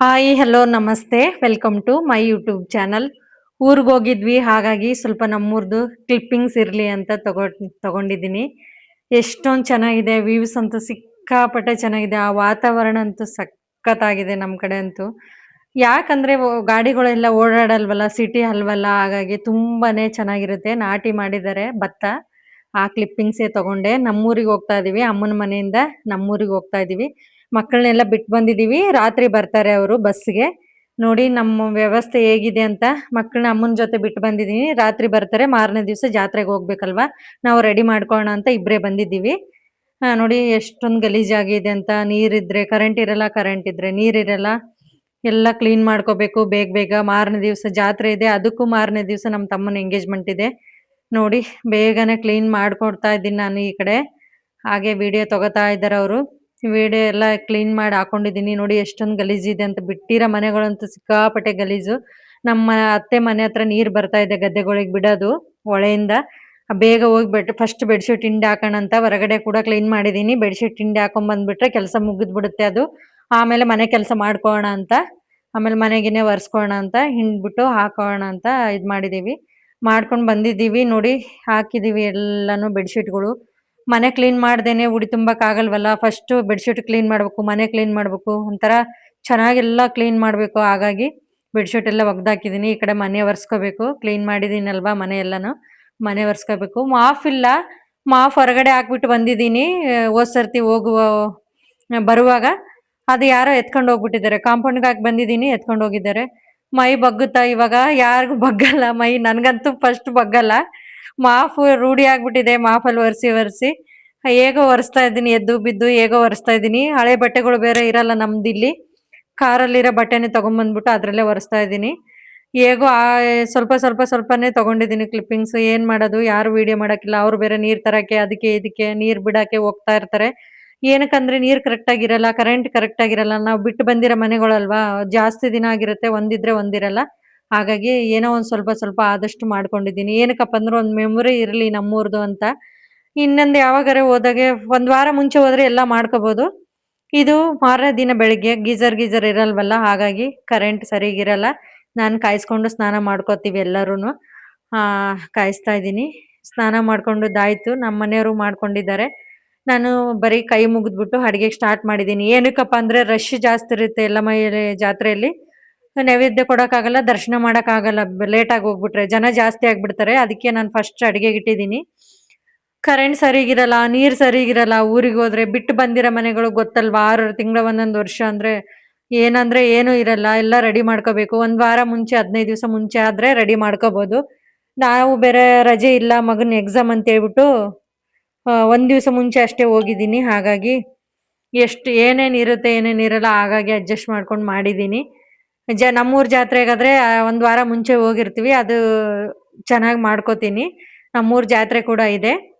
Hi hello ನಮಸ್ತೆ welcome to my YouTube channel. ಊರಿಗೆ ಹೋಗಿದ್ವಿ, ಹಾಗಾಗಿ ಸ್ವಲ್ಪ ನಮ್ಮೂರ್ದು ಕ್ಲಿಪ್ಪಿಂಗ್ಸ್ ಇರಲಿ ಅಂತ ತಗೊಂಡಿದ್ದೀನಿ. ಎಷ್ಟೊಂದು ಚೆನ್ನಾಗಿದೆ, ವ್ಯೂಸ್ ಅಂತೂ ಸಿಕ್ಕಾಪಟ್ಟೆ ಚೆನ್ನಾಗಿದೆ. ಆ ವಾತಾವರಣ ಅಂತೂ ಸಖತ್ತಾಗಿದೆ ನಮ್ಮ ಕಡೆ ಅಂತೂ. ಯಾಕಂದ್ರೆ ಗಾಡಿಗಳೆಲ್ಲ ಓಡಾಡಲ್ವಲ್ಲ, ಸಿಟಿ ಅಲ್ವಲ್ಲ, ಹಾಗಾಗಿ ತುಂಬಾನೇ ಚೆನ್ನಾಗಿರುತ್ತೆ. ನಾಟಿ ಮಾಡಿದ್ದಾರೆ ಭತ್ತ, ಆ ಕ್ಲಿಪ್ಪಿಂಗ್ಸೇ ತಗೊಂಡೆ. ನಮ್ಮೂರಿಗೆ ಹೋಗ್ತಾ ಇದೀವಿ, ಅಮ್ಮನ ಮನೆಯಿಂದ ನಮ್ಮೂರಿಗೆ ಹೋಗ್ತಾ ಇದೀವಿ. ಮಕ್ಕಳನ್ನೆಲ್ಲ ಬಿಟ್ಟು ಬಂದಿದೀವಿ, ರಾತ್ರಿ ಬರ್ತಾರೆ ಅವರು ಬಸ್ಗೆ. ನೋಡಿ ನಮ್ಮ ವ್ಯವಸ್ಥೆ ಹೇಗಿದೆ ಅಂತ. ಮಕ್ಕಳನ್ನ ಅಮ್ಮನ ಜೊತೆ ಬಿಟ್ಟು ಬಂದಿದೀನಿ, ರಾತ್ರಿ ಬರ್ತಾರೆ. ಮಾರನೇ ದಿವಸ ಜಾತ್ರೆಗೆ ಹೋಗ್ಬೇಕಲ್ವಾ, ನಾವು ರೆಡಿ ಮಾಡ್ಕೊಳ್ಳೋಣ ಅಂತ ಇಬ್ಬರೇ ಬಂದಿದ್ದೀವಿ. ನೋಡಿ ಎಷ್ಟೊಂದು ಗಲೀಜಾಗಿದೆ ಅಂತ. ನೀರಿದ್ರೆ ಕರೆಂಟ್ ಇರಲ್ಲ, ಕರೆಂಟ್ ಇದ್ರೆ ನೀರಿರಲ್ಲ. ಎಲ್ಲ ಕ್ಲೀನ್ ಮಾಡ್ಕೋಬೇಕು ಬೇಗ ಬೇಗ. ಮಾರನೇ ದಿವಸ ಜಾತ್ರೆ ಇದೆ, ಅದಕ್ಕೂ ಮಾರನೇ ದಿವಸ ನಮ್ಮ ತಮ್ಮನ ಎಂಗೇಜ್ಮೆಂಟ್ ಇದೆ. ನೋಡಿ ಬೇಗನೆ ಕ್ಲೀನ್ ಮಾಡ್ಕೊಡ್ತಾ ಇದ್ದೀನಿ ನಾನು ಈ ಕಡೆ. ಹಾಗೆ ವಿಡಿಯೋ ತಗೋತಾ ಇದ್ದಾರೆ ಅವರು. ವಿಡಿಯೋ ಎಲ್ಲ ಕ್ಲೀನ್ ಮಾಡಿ ಹಾಕೊಂಡಿದ್ದೀನಿ. ನೋಡಿ ಎಷ್ಟೊಂದು ಗಲೀಜಿದೆ ಅಂತ. ಬಿಟ್ಟಿರೋ ಮನೆಗಳಂತೂ ಸಿಕ್ಕಾಪಟ್ಟೆ ಗಲೀಜು. ನಮ್ಮ ಅತ್ತೆ ಮನೆ ಹತ್ರ ನೀರ್ ಬರ್ತಾ ಇದೆ, ಗದ್ದೆಗಳಿಗೆ ಬಿಡೋದು ಹೊಳೆಯಿಂದ. ಬೇಗ ಹೋಗಿ ಫಸ್ಟ್ ಬೆಡ್ಶೀಟ್ ಹಿಂಡಿ ಹಾಕೋಣ ಅಂತ ಹೊರಗಡೆ ಕೂಡ ಕ್ಲೀನ್ ಮಾಡಿದೀನಿ. ಬೆಡ್ಶೀಟ್ ಹಿಂಡಿ ಹಾಕೊಂಡ್ ಬಂದ್ಬಿಟ್ರೆ ಕೆಲಸ ಮುಗಿದ್ ಬಿಡುತ್ತೆ ಅದು. ಆಮೇಲೆ ಮನೆ ಕೆಲಸ ಮಾಡ್ಕೋಣ ಅಂತ, ಆಮೇಲೆ ಮನೆಗಿನೇ ಒರೆಸ್ಕೋಣ ಅಂತ, ಹಿಂಡ್ಬಿಟ್ಟು ಹಾಕೋಣ ಅಂತ ಇದ್ ಮಾಡಿದೀವಿ. ಮಾಡ್ಕೊಂಡ್ ಬಂದಿದ್ದೀವಿ. ನೋಡಿ ಹಾಕಿದೀವಿ ಎಲ್ಲಾನು ಬೆಡ್ಶೀಟ್ಗಳು. ಮನೆ ಕ್ಲೀನ್ ಮಾಡ್ದೇನೆ ಉಡಿ ತುಂಬಕ್ ಆಗಲ್ವಲ್ಲ. ಫಸ್ಟ್ ಬೆಡ್ಶೀಟ್ ಕ್ಲೀನ್ ಮಾಡ್ಬೇಕು, ಮನೆ ಕ್ಲೀನ್ ಮಾಡ್ಬೇಕು, ಒಂಥರ ಚೆನ್ನಾಗೆಲ್ಲ ಕ್ಲೀನ್ ಮಾಡ್ಬೇಕು. ಹಾಗಾಗಿ ಬೆಡ್ಶೀಟ್ ಎಲ್ಲ ಒಗ್ದಾಕಿದೀನಿ. ಈ ಕಡೆ ಮನೆ ಒರೆಸ್ಕೋಬೇಕು. ಕ್ಲೀನ್ ಮಾಡಿದೀನಲ್ವಾ ಮನೆ ಎಲ್ಲಾನು, ಮನೆ ಒರೆಸ್ಕೋಬೇಕು. ಮಾಫ್ ಇಲ್ಲ, ಮಾಫ್ ಹೊರಗಡೆ ಹಾಕ್ಬಿಟ್ಟು ಬಂದಿದ್ದೀನಿ. ಹೋದ್ ಸರ್ತಿ ಬರುವಾಗ ಅದು ಯಾರೋ ಎತ್ಕೊಂಡು ಹೋಗ್ಬಿಟ್ಟಿದ್ದಾರೆ. ಕಾಂಪೌಂಡ್ಗೆ ಹಾಕಿ ಬಂದಿದ್ದೀನಿ, ಎತ್ಕೊಂಡು ಹೋಗಿದ್ದಾರೆ. ಮೈ ಬಗ್ಗುತ್ತಾ ಇವಾಗ? ಯಾರಿಗೂ ಬಗ್ಗಲ್ಲ ಮೈ, ನನ್ಗಂತೂ ಫಸ್ಟ್ ಬಗ್ಗಲ್ಲ. ಮಾಫ್ ರೂಢಿ ಆಗ್ಬಿಟ್ಟಿದೆ, ಮಾಫಲ್ಲಿ ಒರೆಸಿ ಒರೆಸಿ ಹೇಗೋ ಒರೆಸ್ತಾ ಇದ್ದೀನಿ. ಎದ್ದು ಬಿದ್ದು ಹೇಗೋ ಒರೆಸ್ತಾ ಇದ್ದೀನಿ. ಹಳೆ ಬಟ್ಟೆಗಳು ಬೇರೆ ಇರಲ್ಲ ನಮ್ದಿಲ್ಲಿ, ಕಾರಲ್ಲಿರೋ ಬಟ್ಟೆನೆ ತಗೊಂಡ್ಬಂದ್ಬಿಟ್ಟು ಅದ್ರಲ್ಲೇ ಒರೆಸ್ತಾ ಇದ್ದೀನಿ. ಹೇಗೋ ಸ್ವಲ್ಪನೇ ತಗೊಂಡಿದ್ದೀನಿ ಕ್ಲಿಪ್ಪಿಂಗ್ಸ್. ಏನ್ ಮಾಡೋದು, ಯಾರು ವಿಡಿಯೋ ಮಾಡಕ್ಕಿಲ್ಲ. ಅವ್ರು ಬೇರೆ ನೀರ್ ತರಕ್ಕೆ ಅದಕ್ಕೆ ಇದಕ್ಕೆ ನೀರ್ ಬಿಡಕ್ಕೆ ಹೋಗ್ತಾ ಇರ್ತಾರೆ. ಏನಕ್ಕಂದ್ರೆ ನೀರ್ ಕರೆಕ್ಟ್ ಆಗಿರಲ್ಲ, ಕರೆಂಟ್ ಕರೆಕ್ಟ್ ಆಗಿರಲ್ಲ. ನಾವು ಬಿಟ್ಟು ಬಂದಿರೋ ಮನೆಗಳಲ್ವಾ, ಜಾಸ್ತಿ ದಿನ ಆಗಿರುತ್ತೆ, ಒಂದಿದ್ರೆ ಒಂದಿರಲ್ಲ. ಹಾಗಾಗಿ ಏನೋ ಒಂದ್ ಸ್ವಲ್ಪ ಆದಷ್ಟು ಮಾಡ್ಕೊಂಡಿದ್ದೀನಿ. ಏನಕ್ಕಪ್ಪ ಅಂದ್ರೆ ಒಂದ್ ಮೆಮೊರಿ ಇರ್ಲಿ ನಮ್ಮೂರ್ದು ಅಂತ. ಇನ್ನೊಂದ್ ಯಾವಾಗಾರ ಹೋದಾಗೆ ಒಂದ್ ವಾರ ಮುಂಚೆ ಹೋದ್ರೆ ಎಲ್ಲಾ ಮಾಡ್ಕೋಬಹುದು. ಇದು ಮಾರನೇ ದಿನ ಬೆಳಿಗ್ಗೆ ಗೀಜರ್ ಇರಲ್ವಲ್ಲ, ಹಾಗಾಗಿ ಕರೆಂಟ್ ಸರಿಗಿರಲ್ಲ. ನಾನ್ ಕಾಯಿಸ್ಕೊಂಡು ಸ್ನಾನ ಮಾಡ್ಕೋತೀವಿ ಎಲ್ಲರೂನು. ಕಾಯಿಸ್ತಾ ಇದೀನಿ. ಸ್ನಾನ ಮಾಡ್ಕೊಂಡದ್ದಾಯ್ತು, ನಮ್ಮ ಮನೆಯವರು ಮಾಡ್ಕೊಂಡಿದ್ದಾರೆ. ನಾನು ಬರೀ ಕೈ ಮುಗಿದ್ಬಿಟ್ಟು ಅಡಿಗೆಗೆ ಸ್ಟಾರ್ಟ್ ಮಾಡಿದೀನಿ. ಏನಕ್ಕಪ್ಪ ಅಂದ್ರೆ ರಶ್ ಜಾಸ್ತಿ ಇರುತ್ತೆ ಎಲ್ಲಮ್ಮ ಜಾತ್ರೆಯಲ್ಲಿ. ನೈವೇದ್ಯ ಕೊಡಕ್ಕಾಗಲ್ಲ, ದರ್ಶನ ಮಾಡಕ್ಕಾಗಲ್ಲ ಲೇಟ್ ಆಗಿ ಹೋಗ್ಬಿಟ್ರೆ. ಜನ ಜಾಸ್ತಿ ಆಗ್ಬಿಡ್ತಾರೆ. ಅದಕ್ಕೆ ನಾನು ಫಸ್ಟ್ ಅಡಿಗೆಗೆ ಇಟ್ಟಿದ್ದೀನಿ. ಕರೆಂಟ್ ಸರಿಗಿರಲ್ಲ, ನೀರ್ ಸರಿಗಿರಲ್ಲ. ಊರಿಗೆ ಹೋದ್ರೆ ಬಿಟ್ಟು ಬಂದಿರೋ ಮನೆಗಳು ಗೊತ್ತಲ್ವಾ, 6 ತಿಂಗಳ ಒಂದೊಂದು ವರ್ಷ ಅಂದ್ರೆ ಏನಂದ್ರೆ ಏನು ಇರಲ್ಲ. ಎಲ್ಲ ರೆಡಿ ಮಾಡ್ಕೋಬೇಕು. ಒಂದ್ ವಾರ ಮುಂಚೆ, 15 ದಿವಸ ಮುಂಚೆ ಆದ್ರೆ ರೆಡಿ ಮಾಡ್ಕೋಬಹುದು. ನಾವು ಬೇರೆ ರಜೆ ಇಲ್ಲ, ಮಗನ್ ಎಕ್ಸಾಮ್ ಅಂತ ಹೇಳ್ಬಿಟ್ಟು ಒಂದ್ ದಿವಸ ಮುಂಚೆ ಅಷ್ಟೇ ಹೋಗಿದ್ದೀನಿ. ಹಾಗಾಗಿ ಎಷ್ಟು ಏನೇನ್ ಇರುತ್ತೆ ಏನೇನ್ ಇರಲ್ಲ, ಹಾಗಾಗಿ ಅಡ್ಜಸ್ಟ್ ಮಾಡ್ಕೊಂಡು ಮಾಡಿದೀನಿ. ನಮ್ಮೂರ್ ಜಾತ್ರೆಗಾದ್ರೆ ಒಂದ್ ವಾರ ಮುಂಚೆ ಹೋಗಿರ್ತೀವಿ. ಅದು ಚೆನ್ನಾಗ್ ಮಾಡ್ಕೋತೀನಿ. ನಮ್ಮೂರ್ ಜಾತ್ರೆ ಕೂಡ ಇದೆ,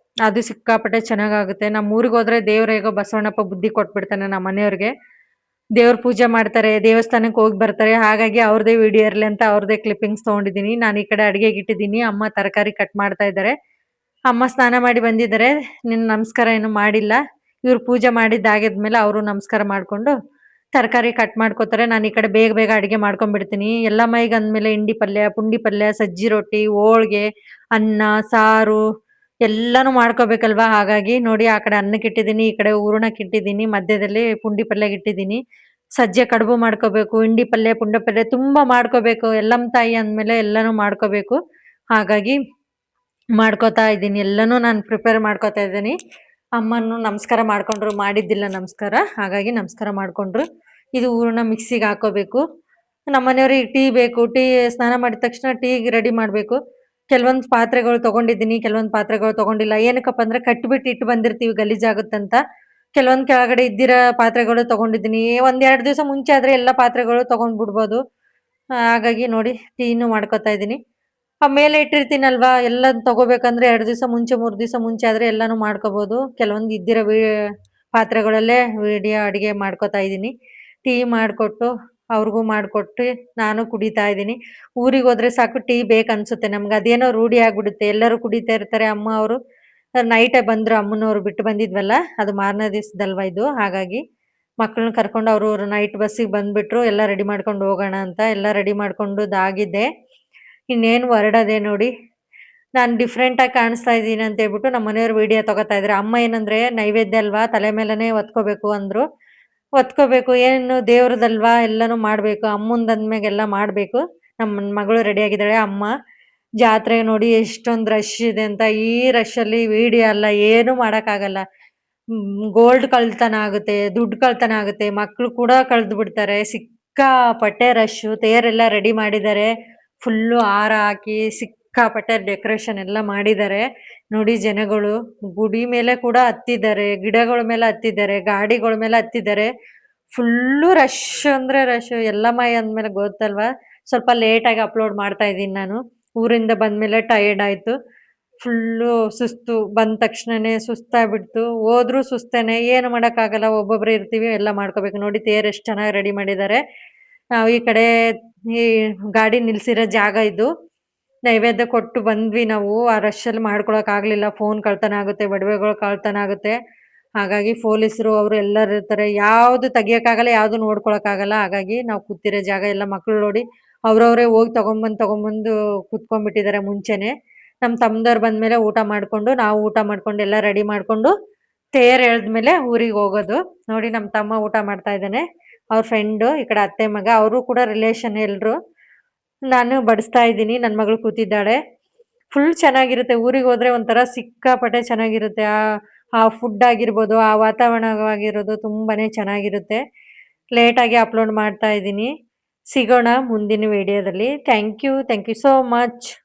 ಅದು ಸಿಕ್ಕಾಪಟ್ಟೆ ಚೆನ್ನಾಗಾಗುತ್ತೆ. ನಮ್ಮೂರಿಗೆ ಹೋದ್ರೆ ದೇವ್ರ ಹೇಗೋ ಬಸವಣ್ಣಪ್ಪ ಬುದ್ಧಿ ಕೊಟ್ಬಿಡ್ತಾನೆ ನಮ್ಮ ಮನೆಯವ್ರಿಗೆ. ದೇವ್ರ ಪೂಜೆ ಮಾಡ್ತಾರೆ, ದೇವಸ್ಥಾನಕ್ಕೆ ಹೋಗಿ ಬರ್ತಾರೆ. ಹಾಗಾಗಿ ಅವ್ರದೇ ವಿಡಿಯೋ ಇರ್ಲಿ ಅಂತ ಅವ್ರದೇ ಕ್ಲಿಪ್ಪಿಂಗ್ಸ್ ತಗೊಂಡಿದ್ದೀನಿ. ನಾನು ಈ ಕಡೆ ಅಡಿಗೆಗೆ ಇಟ್ಟಿದ್ದೀನಿ. ಅಮ್ಮ ತರಕಾರಿ ಕಟ್ ಮಾಡ್ತಾ ಇದ್ದಾರೆ. ಅಮ್ಮ ಸ್ನಾನ ಮಾಡಿ ಬಂದಿದ್ದಾರೆ, ನಿನ್ ನಮಸ್ಕಾರ ಏನು ಮಾಡಿಲ್ಲ. ಇವ್ರು ಪೂಜೆ ಮಾಡಿದ್ದಾಗಿದ್ಮೇಲೆ ಅವರು ನಮಸ್ಕಾರ ಮಾಡ್ಕೊಂಡು ತರಕಾರಿ ಕಟ್ ಮಾಡ್ಕೋತಾರೆ. ನಾನು ಈ ಕಡೆ ಬೇಗ ಬೇಗ ಅಡಿಗೆ ಮಾಡ್ಕೊಂಡ್ಬಿಡ್ತೀನಿ. ಎಲ್ಲಮ್ಮಗ ಅಂದ್ಮೇಲೆ ಹಿಂಡಿ ಪಲ್ಯ, ಪುಂಡಿ ಪಲ್ಯ, ಸಜ್ಜಿ ರೊಟ್ಟಿ, ಹೋಳ್ಗೆ, ಅನ್ನ, ಸಾರು ಎಲ್ಲಾನು ಮಾಡ್ಕೋಬೇಕಲ್ವಾ. ಹಾಗಾಗಿ ನೋಡಿ ಆ ಕಡೆ ಅನ್ನಕ್ಕೆ ಇಟ್ಟಿದ್ದೀನಿ, ಈ ಕಡೆ ಹೂರಣಕ್ಕೆ ಇಟ್ಟಿದ್ದೀನಿ, ಮಧ್ಯದಲ್ಲಿ ಪುಂಡಿ ಪಲ್ಯಗೆ ಇಟ್ಟಿದ್ದೀನಿ. ಸಜ್ಜೆ ಕಡುಬು ಮಾಡ್ಕೋಬೇಕು, ಹಿಂಡಿ ಪಲ್ಯ, ಪುಂಡಿ ಪಲ್ಯ ತುಂಬಾ ಮಾಡ್ಕೋಬೇಕು. ಎಲ್ಲಮ್ಮ ತಾಯಿ ಅಂದ್ಮೇಲೆ ಎಲ್ಲಾನು ಮಾಡ್ಕೋಬೇಕು. ಹಾಗಾಗಿ ಮಾಡ್ಕೋತಾ ಇದ್ದೀನಿ, ಎಲ್ಲಾನು ನಾನು ಪ್ರಿಪೇರ್ ಮಾಡ್ಕೋತಾ ಇದ್ದೀನಿ. ಅಮ್ಮನು ನಮಸ್ಕಾರ ಮಾಡ್ಕೊಂಡ್ರು, ಮಾಡಿದ್ದಿಲ್ಲ ನಮಸ್ಕಾರ, ಹಾಗಾಗಿ ನಮಸ್ಕಾರ ಮಾಡ್ಕೊಂಡ್ರು. ಇದು ಹೂರ್ಣ ಮಿಕ್ಸಿಗೆ ಹಾಕೋಬೇಕು. ನಮ್ಮ ಮನೆಯವ್ರಿಗೆ ಟೀ ಬೇಕು, ಟೀ ಸ್ನಾನ ಮಾಡಿದ ತಕ್ಷಣ ಟೀಗೆ ರೆಡಿ ಮಾಡ್ಬೇಕು. ಕೆಲವೊಂದು ಪಾತ್ರೆಗಳು ತಗೊಂಡಿದ್ದೀನಿ, ಕೆಲವೊಂದು ಪಾತ್ರೆಗಳು ತಗೊಂಡಿಲ್ಲ. ಏನಕ್ಕಪ್ಪ ಅಂದ್ರೆ ಕಟ್ಬಿಟ್ಟು ಇಟ್ಟು ಬಂದಿರ್ತೀವಿ ಗಲೀಜಾಗುತ್ತಂತ. ಕೆಲವೊಂದ್ ಕೆಳಗಡೆ ಇದ್ದಿರೋ ಪಾತ್ರೆಗಳು ತಗೊಂಡಿದ್ದೀನಿ. ಒಂದೆರಡು ದಿವಸ ಮುಂಚೆ ಆದ್ರೆ ಎಲ್ಲ ಪಾತ್ರೆಗಳು ತಗೊಂಡ್ ಬಿಡ್ಬೋದು. ಹಾಗಾಗಿ ನೋಡಿ ಟೀನು ಮಾಡ್ಕೊತಾ ಇದೀನಿ. ಮೇಲೆ ಇಟ್ಟಿರ್ತೀನಲ್ವಾ, ಎಲ್ಲ ತಗೋಬೇಕಂದ್ರೆ 2 ದಿವಸ ಮುಂಚೆ, 3 ದಿವಸ ಮುಂಚೆ ಆದ್ರೆ ಎಲ್ಲಾನು ಮಾಡ್ಕೋಬಹುದು. ಕೆಲವೊಂದು ಇದ್ದಿರೋ ಪಾತ್ರೆಗಳಲ್ಲೇ ಅಡಿಗೆ ಮಾಡ್ಕೊತಾ ಇದೀನಿ. ಟೀ ಮಾಡ್ಕೊಟ್ಟು ಅವ್ರಿಗೂ ಮಾಡ್ಕೊಟ್ಟು ನಾನು ಕುಡಿತಾ ಇದೀನಿ. ಊರಿಗೆ ಹೋದ್ರೆ ಸಾಕು ಟೀ ಬೇಕನ್ಸುತ್ತೆ ನಮ್ಗೆ. ಅದೇನೋ ರೂಢಿ ಆಗ್ಬಿಡುತ್ತೆ, ಎಲ್ಲರೂ ಕುಡಿತಾ ಇರ್ತಾರೆ. ಅಮ್ಮ ಅವರು ನೈಟೇ ಬಂದ್ರು, ಅಮ್ಮನವ್ರು ಬಿಟ್ಟು ಬಂದಿದ್ವಲ್ಲ, ಅದು ಮಾರನೇ ದಿವಸದಲ್ವಾ ಇದು, ಹಾಗಾಗಿ ಮಕ್ಕಳನ್ನ ಕರ್ಕೊಂಡು ಅವ್ರು ನೈಟ್ ಬಸ್ಸಿಗೆ ಬಂದ್ಬಿಟ್ರು. ಎಲ್ಲ ರೆಡಿ ಮಾಡ್ಕೊಂಡು ಹೋಗೋಣ ಅಂತ ಎಲ್ಲ ರೆಡಿ ಮಾಡ್ಕೊಂಡುದಾಗಿದೆ. ಇನ್ನೇನು ಹೊರಡೋದೇ ನೋಡಿ. ನಾನು ಡಿಫ್ರೆಂಟಾಗಿ ಕಾಣಿಸ್ತಾ ಇದ್ದೀನಿ ಅಂತ ಹೇಳ್ಬಿಟ್ಟು ನಮ್ಮ ಮನೆಯವ್ರು ವಿಡಿಯೋ ತಗೋತಾ ಇದ್ರು. ಅಮ್ಮ ಏನಂದ್ರೆ ನೈವೇದ್ಯ ಅಲ್ವಾ ತಲೆ ಮೇಲೇನೆ ಹೊತ್ಕೋಬೇಕು ಅಂದ್ರು. ಹೊತ್ಕೋಬೇಕು ಏನು ದೇವ್ರದಲ್ವಾ ಎಲ್ಲಾನು ಮಾಡ್ಬೇಕು. ಅಮ್ಮಂದ್ ಅಂದ್ಮೇಲೆಲ್ಲ ಮಾಡ್ಬೇಕು. ನಮ್ಮ ಮಗಳು ರೆಡಿ ಆಗಿದ್ದಾಳೆ. ಅಮ್ಮ ಜಾತ್ರೆ ನೋಡಿ ಎಷ್ಟೊಂದ್ ರಶ್ ಇದೆ ಅಂತ. ಈ ರಶಲ್ಲಿ ವಿಡಿಯೋ ಅಲ್ಲ ಏನು ಮಾಡಕ್ಕಾಗಲ್ಲ. ಗೋಲ್ಡ್ ಕಳ್ತನ ಆಗುತ್ತೆ, ದುಡ್ಡು ಕಳ್ತನ ಆಗುತ್ತೆ, ಮಕ್ಳು ಕೂಡ ಕಳ್ದು ಬಿಡ್ತಾರೆ. ಸಿಕ್ಕಾಪಟ್ಟೆ ರಶ್ಶು. ತೇರೆಲ್ಲ ರೆಡಿ ಮಾಡಿದ್ದಾರೆ. ಫುಲ್ಲು ಹಾರ ಹಾಕಿ ಸಿಕ್ಕಾಪಟ್ಟೆ ಡೆಕೋರೇಷನ್ ಎಲ್ಲ ಮಾಡಿದ್ದಾರೆ. ನೋಡಿ ಜನಗಳು ಗುಡಿ ಮೇಲೆ ಕೂಡ ಹತ್ತಿದ್ದಾರೆ, ಗಿಡಗಳ ಮೇಲೆ ಹತ್ತಿದ್ದಾರೆ, ಗಾಡಿಗಳ ಮೇಲೆ ಹತ್ತಿದ್ದಾರೆ. ಫುಲ್ಲು ರಶ್ ಅಂದ್ರೆ ರಶ್. ಯಲ್ಲಮ್ಮ ಅಂದ್ಮೇಲೆ ಗೊತ್ತಲ್ವಾ? ಸ್ವಲ್ಪ ಲೇಟಾಗಿ ಅಪ್ಲೋಡ್ ಮಾಡ್ತಾ ಇದ್ದೀನಿ ನಾನು. ಊರಿಂದ ಬಂದ್ಮೇಲೆ ಟಯರ್ಡ್ ಆಯ್ತು. ಫುಲ್ಲು ಸುಸ್ತು. ಬಂದ ತಕ್ಷಣನೇ ಸುಸ್ತಾಗ್ಬಿಡ್ತು. ಹೋದ್ರೂ ಸುಸ್ತೇನೆ. ಏನು ಮಾಡಕ್ಕಾಗಲ್ಲ. ಒಬ್ಬೊಬ್ರೇ ಇರ್ತೀವಿ. ಎಲ್ಲ ಮಾಡ್ಕೋಬೇಕು. ನೋಡಿ ತೇರ್ ಎಷ್ಟ್ ಚೆನ್ನಾಗಿ ರೆಡಿ ಮಾಡಿದ್ದಾರೆ. ನಾವು ಈ ಕಡೆ ಈ ಗಾಡಿ ನಿಲ್ಸಿರೋ ಜಾಗ ಇದು. ನೈವೇದ್ಯ ಕೊಟ್ಟು ಬಂದ್ವಿ ನಾವು. ಆ ರಶಲ್ಲಿ ಮಾಡ್ಕೊಳಕ್ ಆಗ್ಲಿಲ್ಲ. ಫೋನ್ ಕಳ್ತನ ಆಗುತ್ತೆ, ಒಡವೆಗಳು ಕಳ್ತನ ಆಗುತ್ತೆ. ಹಾಗಾಗಿ ಪೊಲೀಸರು ಅವ್ರು ಎಲ್ಲರೂ ಇರ್ತಾರೆ. ಯಾವ್ದು ತೆಗಿಯಕ್ಕಾಗಲ್ಲ, ಯಾವ್ದು ನೋಡ್ಕೊಳಕ್ಕಾಗಲ್ಲ. ಹಾಗಾಗಿ ನಾವು ಕೂತಿರೋ ಜಾಗ ಎಲ್ಲ ಮಕ್ಳು ನೋಡಿ ಅವ್ರವ್ರೇ ಹೋಗಿ ತಗೊಂಬಂದು ಕುತ್ಕೊಂಡ್ಬಿಟ್ಟಿದ್ದಾರೆ ಮುಂಚೆನೆ. ನಮ್ ತಮ್ದವ್ರು ಬಂದ್ಮೇಲೆ ಊಟ ಮಾಡ್ಕೊಂಡು, ನಾವು ಊಟ ಮಾಡ್ಕೊಂಡು ಎಲ್ಲ ರೆಡಿ ಮಾಡ್ಕೊಂಡು ತೇರ್ ಎಳ್ದ್ಮೇಲೆ ಊರಿಗೆ ಹೋಗೋದು. ನೋಡಿ ನಮ್ ತಮ್ಮ ಊಟ ಮಾಡ್ತಾ ಇದ್ದಾನೆ. ಅವ್ರ ಫ್ರೆಂಡು ಈ ಕಡೆ ಅತ್ತೆ ಮಗ ಅವರು ಕೂಡ ರಿಲೇಷನ್ ಎಲ್ರು. ನಾನು ಬಡಿಸ್ತಾ ಇದ್ದೀನಿ. ನನ್ ಮಗಳು ಕೂತಿದ್ದಾಳೆ. ಫುಲ್ ಚೆನ್ನಾಗಿರುತ್ತೆ. ಊರಿಗೆ ಹೋದ್ರೆ ಒಂಥರ ಸಿಕ್ಕಾಪಟ್ಟೆ ಚೆನ್ನಾಗಿರುತ್ತೆ. ಆ ಫುಡ್ ಆಗಿರ್ಬೋದು, ಆ ವಾತಾವರಣವಾಗಿರೋದು ತುಂಬಾನೇ ಚೆನ್ನಾಗಿರುತ್ತೆ. ಲೇಟಾಗಿ ಅಪ್ಲೋಡ್ ಮಾಡ್ತಾ ಇದ್ದೀನಿ. ಸಿಗೋಣ ಮುಂದಿನ ವಿಡಿಯೋದಲ್ಲಿ. Thank you so much.